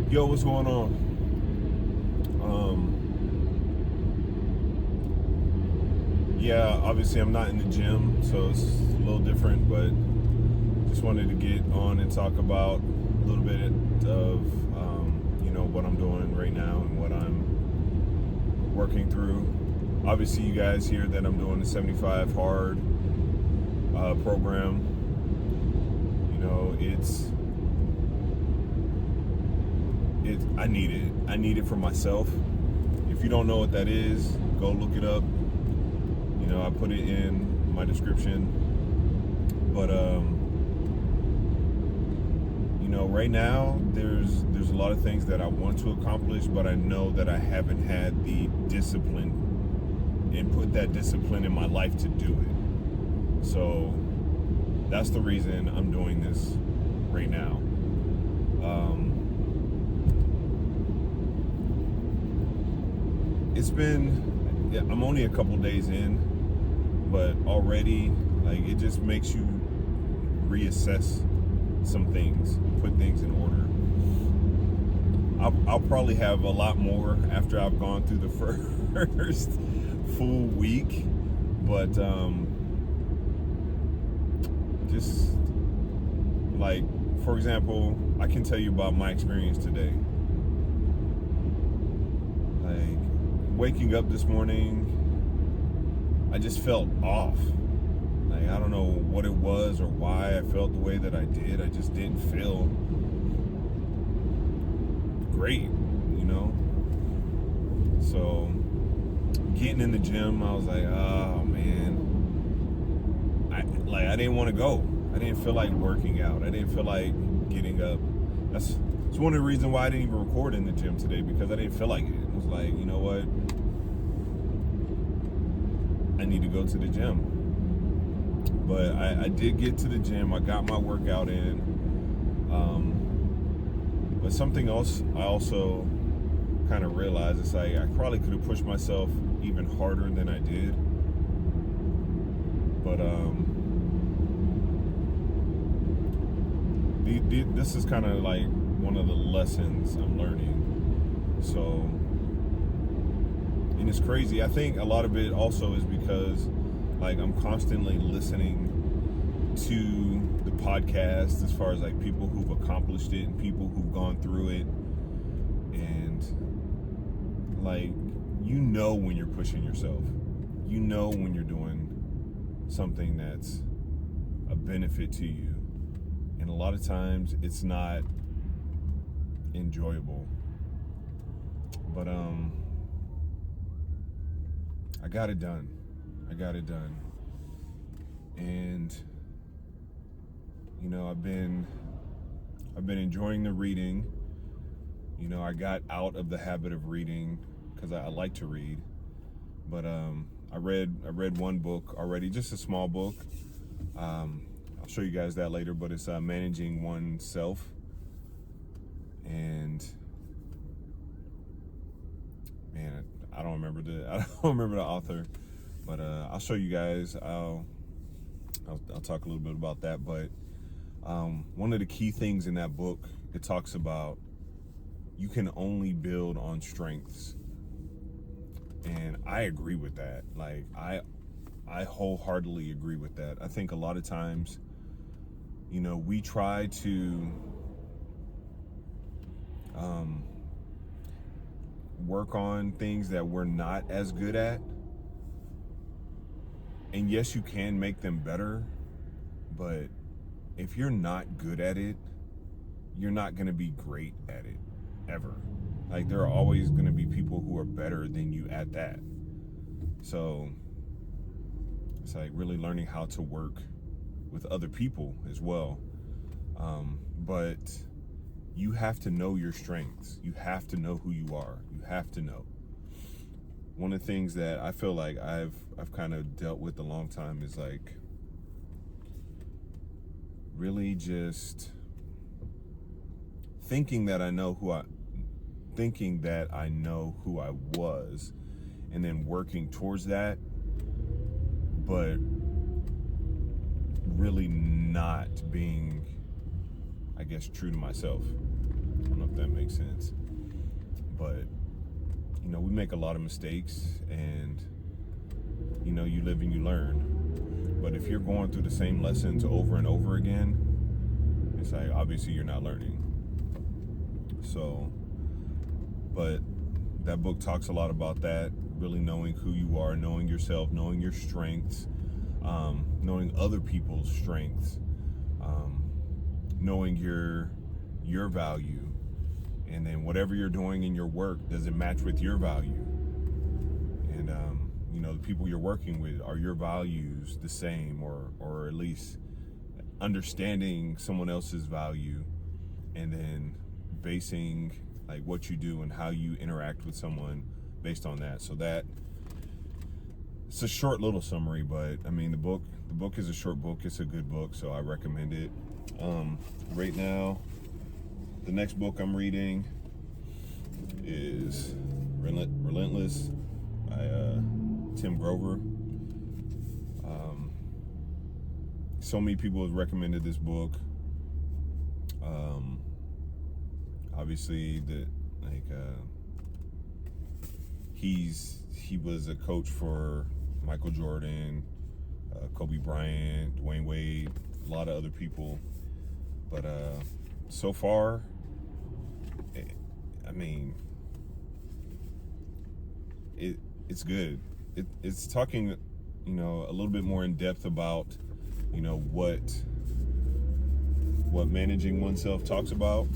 Yo, what's going on? Yeah, obviously I'm not in the gym, so it's a little different, but just wanted to get on and talk about a little bit of, what I'm doing right now and what I'm working through. Obviously, you guys hear that I'm doing the 75 hard program. You know, I need it. I need it for myself. If you don't know what that is, go look it up. You know, I put it in my description. But right now there's a lot of things that I want to accomplish, but I know that I haven't had the discipline and put that discipline in my life to do it. So that's the reason I'm doing this right now. I'm only a couple days in, but already, like, it just makes you reassess some things, put things in order. I'll probably have a lot more after I've gone through the first full week, but just like, for example, I can tell you about my experience today. Like, waking up this morning, I just felt off. Like, I don't know what it was or why I felt the way that I did. I just didn't feel great, you know? So, getting in the gym, I was like, oh man. I didn't want to go. I didn't feel like working out. I didn't feel like getting up. It's one of the reasons why I didn't even record in the gym today, because I didn't feel like it. It was like, you know what? I need to go to the gym. But I did get to the gym. I got my workout in. But something else I also kind of realized is like, I probably could have pushed myself even harder than I did. But this is kind of like one of the lessons I'm learning. So, and it's crazy. I think a lot of it also is because, like, I'm constantly listening to the podcast as far as like people who've accomplished it and people who've gone through it. And like, when you're pushing yourself, when you're doing something that's a benefit to you. And a lot of times it's not enjoyable. But I got it done. And I've been enjoying the reading. I got out of the habit of reading because I like to read. But I read one book already, just a small book. I'll show you guys that later, but it's Managing Oneself. And man, I don't remember the author, but I'll show you guys. I'll talk a little bit about that. But one of the key things in that book, it talks about you can only build on strengths, and I agree with that. Like, I wholeheartedly agree with that. I think a lot of times, we try to work on things that we're not as good at. And yes, you can make them better, but if you're not good at it, you're not going to be great at it, ever. Like, there are always going to be people who are better than you at that. So it's like really learning how to work with other people as well. But you have to know your strengths. You have to know who you are. You have to know. One of the things that I feel like I've kind of dealt with a long time is like really just thinking that I know who I was, and then working towards that, but really not being, I guess, true to myself. I don't know if that makes sense. But, you know, we make a lot of mistakes, and, you know, you live and you learn. But if you're going through the same lessons over and over again, it's like, obviously you're not learning. So, but that book talks a lot about that, really knowing who you are, knowing yourself, knowing your strengths, knowing other people's strengths, knowing your value, and then whatever you're doing in your work, does it match with your value? And you know, the people you're working with, are your values the same, or at least understanding someone else's value, and then basing like what you do and how you interact with someone based on that. So that, it's a short little summary, but I mean, the book is a short book. It's a good book, so I recommend it. Right now, the next book I'm reading is Relentless by Tim Grover. So many people have recommended this book. Obviously, he was a coach for Michael Jordan, Kobe Bryant, Dwayne Wade, a lot of other people. But so far, I mean, it's good. It's talking, you know, a little bit more in depth about, you know, what managing oneself talks about,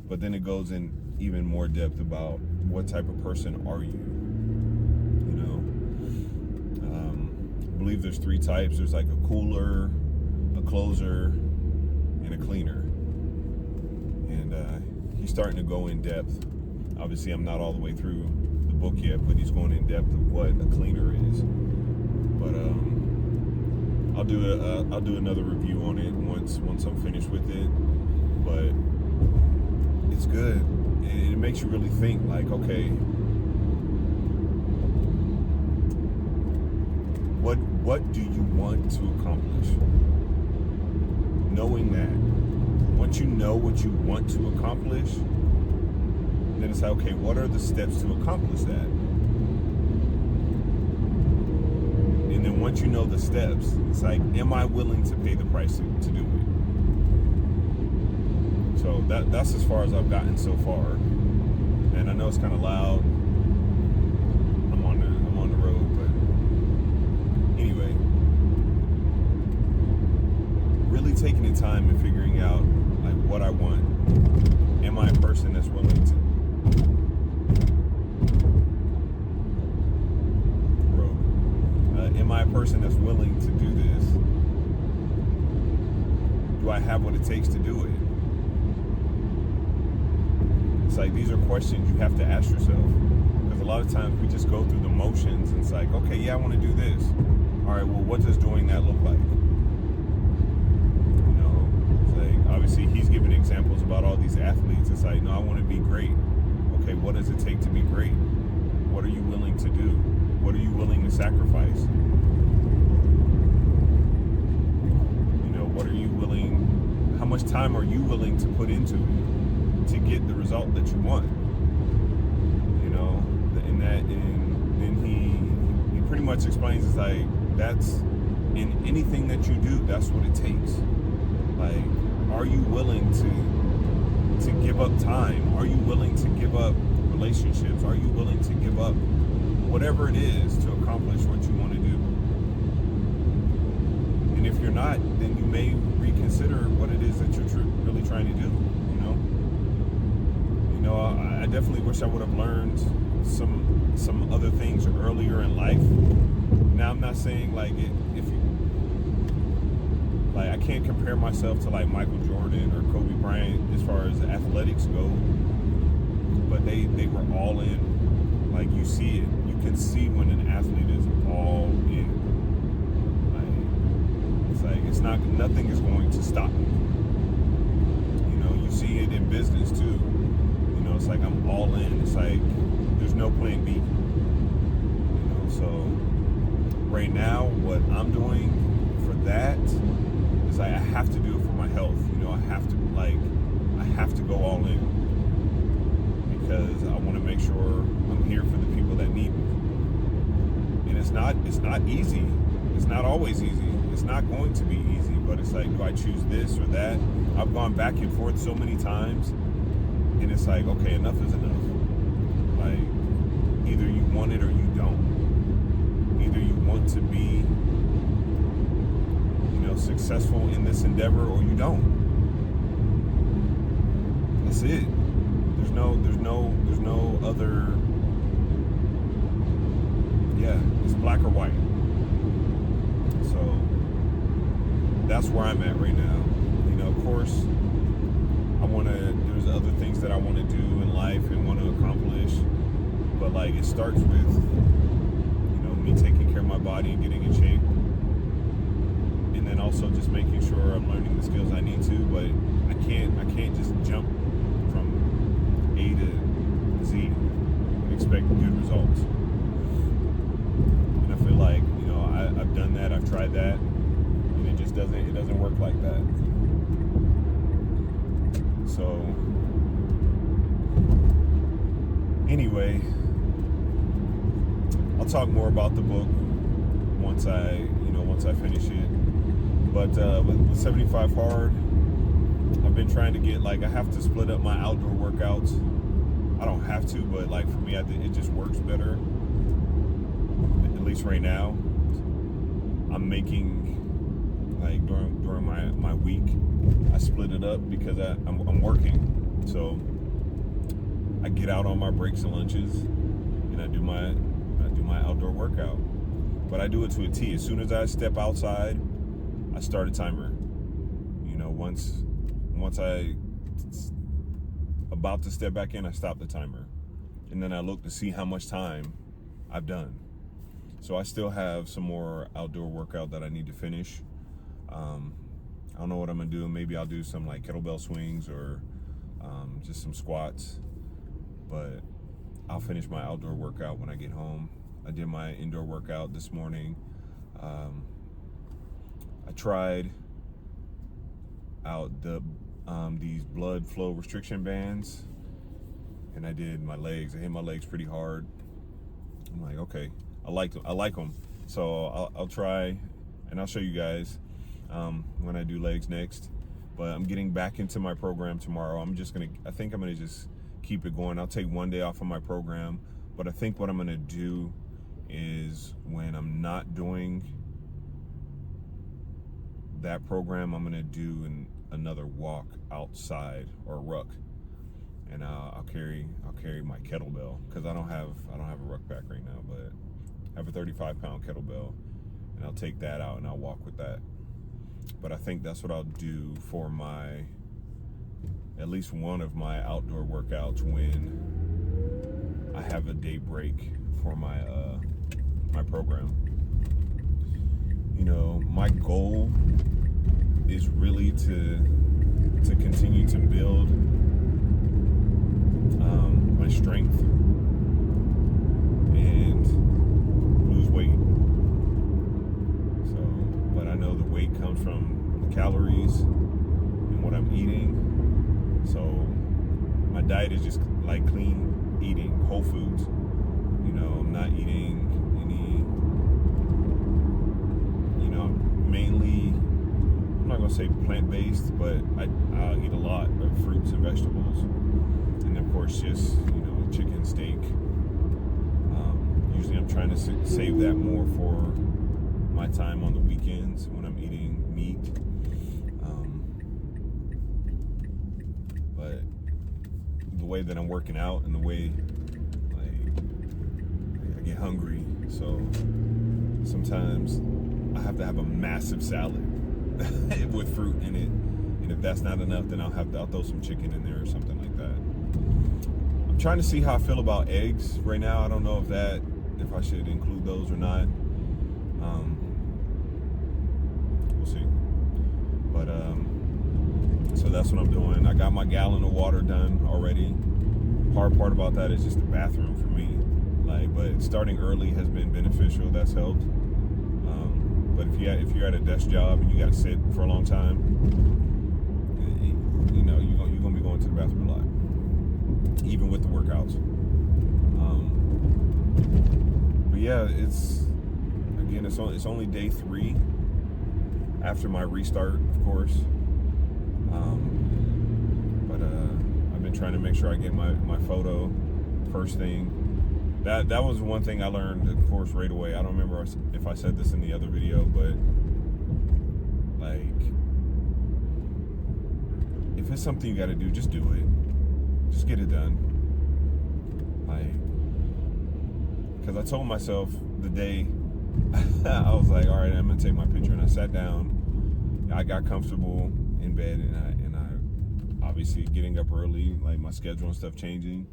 but then it goes in even more depth about what type of person are you. You know, I believe there's 3 types. There's like a cooler, a closer, and a cleaner. And he's starting to go in depth. Obviously, I'm not all the way through the book yet, but he's going in depth of what a cleaner is. But I'll do another review on it once I'm finished with it. But it's good, and it makes you really think. Like, okay, what do you want to accomplish? Knowing that, once you know what you want to accomplish, then it's like, okay, what are the steps to accomplish that? And then once you know the steps, it's like, am I willing to pay the price to do it? So that's as far as I've gotten so far. And I know it's kind of loud. I'm on the road, but anyway, really taking the time and figuring out like what I want. Am I a person that's willing to am I a person that's willing to do this? Do I have what it takes to do it? It's like, these are questions you have to ask yourself, because a lot of times we just go through the motions, and it's like, okay, yeah, I want to do this. All right, well, what does doing that look like? You know, it's like, obviously he's giving examples about all these athletes. It's like, no, I want to be great. Okay, what does it take to be great? What are you willing to do? What are you willing to sacrifice? You know, what are you willing, how much time are you willing to put into it to get the result that you want? You know, and then he pretty much explains, it's like, that's in anything that you do, that's what it takes. Like, are you willing to give up time? Are you willing to give up relationships? Are you willing to give up whatever it is to accomplish what you want to do? And if you're not, then you may reconsider what it is that you're really trying to do. You know, I definitely wish I would have learned some other things earlier in life. Now, I'm not saying like I can't compare myself to like Michael Jordan or Kobe Bryant as far as athletics go, but they were all in. Like, you see it. You can see when an athlete is all in. Like, it's like, nothing is going to stop me. You know, you see it in business too. You know, it's like, I'm all in. It's like, there's no plan B. You know, so right now, what I'm doing for that is like, I have to do it for my health. You know, I have to go all in. it's not easy. It's not always easy. It's not going to be easy, but it's like, do I choose this or that? I've gone back and forth so many times, and it's like, okay, enough is enough. Like, either you want it or you don't. Either you want to be, successful in this endeavor, or you don't. That's it. There's no other. Yeah, it's black or white. So that's where I'm at right now. Of course, there's other things that I want to do in life and want to accomplish, but like, it starts with, me taking care of my body and getting in shape. And then also just making sure I'm learning the skills I need to, but I can't just jump from A to Z and expect good results. And I feel like, I've done that, I've tried that, and it doesn't work like that. So anyway, I'll talk more about the book once I finish it. But with 75 Hard, I've been trying to get, I have to split up my outdoor workouts. I don't have to, but for me, it just works better. At least right now, I'm making, during my week, I split it up because I'm working. So I get out on my breaks and lunches, and I do my outdoor workout. But I do it to a T. As soon as I step outside, I start a timer. Once I about to step back in, I stop the timer, and then I look to see how much time I've done. So I still have some more outdoor workout that I need to finish. I don't know what I'm gonna do. Maybe I'll do some kettlebell swings or just some squats, but I'll finish my outdoor workout when I get home. I did my indoor workout this morning. I tried out these blood flow restriction bands, and I did my legs. I hit my legs pretty hard. I'm like, okay, I like them. So I'll try, and I'll show you guys when I do legs next. But I'm getting back into my program tomorrow. I think I'm gonna just keep it going. I'll take one day off of my program, but I think what I'm gonna do is, when I'm not doing that program, I'm gonna do another walk outside, or ruck, and I'll carry my kettlebell, because I don't have a ruck pack right now, but I have a 35-pound kettlebell, and I'll take that out and I'll walk with that. But I think that's what I'll do for at least one of my outdoor workouts when I have a day break for my program. My goal is really to continue to build my strength and lose weight. So, but I know the weight comes from the calories and what I'm eating. So my diet is just clean eating, whole foods. I'm not eating any, mainly, I'm not gonna say plant-based, but I'll eat a lot of fruits and vegetables, and of course just chicken, steak. Usually I'm trying to save that more for my time on the weekends when I'm eating meat. But the way that I'm working out and the way I get hungry, so sometimes I have to have a massive salad with fruit in it, and if that's not enough, then I'll throw some chicken in there or something like that. I'm trying to see how I feel about eggs right now. I don't know if I should include those or not. We'll see. But so that's what I'm doing. I got my gallon of water done already. Hard part about that is just the bathroom for me. But starting early has been beneficial. That's helped. But if you're at a desk job and you got to sit for a long time, you're gonna be going to the bathroom a lot, even with the workouts. But yeah, again, it's only day 3 after my restart, of course. But I've been trying to make sure I get my photo first thing. That was one thing I learned, of course, right away. I don't remember if I said this in the other video, but like, if it's something you got to do, just do it. Just get it done. Like, because I told myself the day I was like, all right, I'm gonna take my picture, and I sat down. I got comfortable in bed, and I obviously getting up early, like my schedule and stuff changing.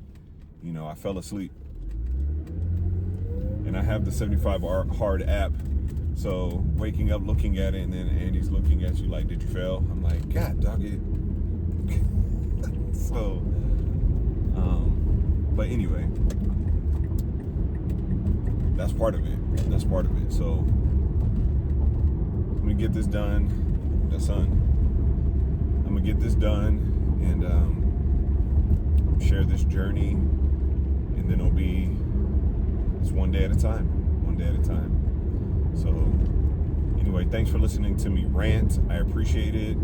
You know, I fell asleep, and I have the 75 Hard app. So waking up, looking at it, and then Andy's looking at you like, "Did you fail?" I'm like, "God, dog it." So, but anyway, that's part of it. That's part of it. So I'm gonna get this done. The sun. I'm gonna get this done and share this journey, and then it'll be it's one day at a time. One day at a time. So anyway, thanks for listening to me rant. I appreciate it.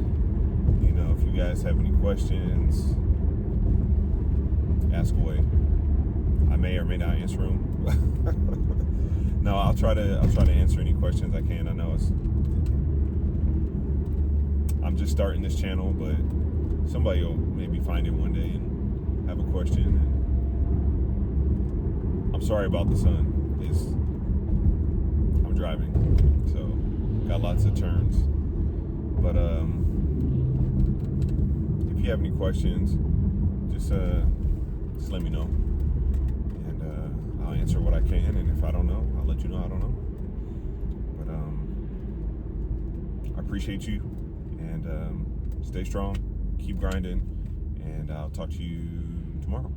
You know, if you guys have any questions, ask away. I may or may not answer them. No, I'll try to answer any questions I can. I know I'm just starting this channel, but somebody will maybe find it one day and have a question. And I'm sorry about the sun. I'm driving, so got lots of turns. But if you have any questions, just let me know, and I'll answer what I can. And if I don't know, I'll let you know I don't know. But I appreciate you, and stay strong, keep grinding, and I'll talk to you tomorrow.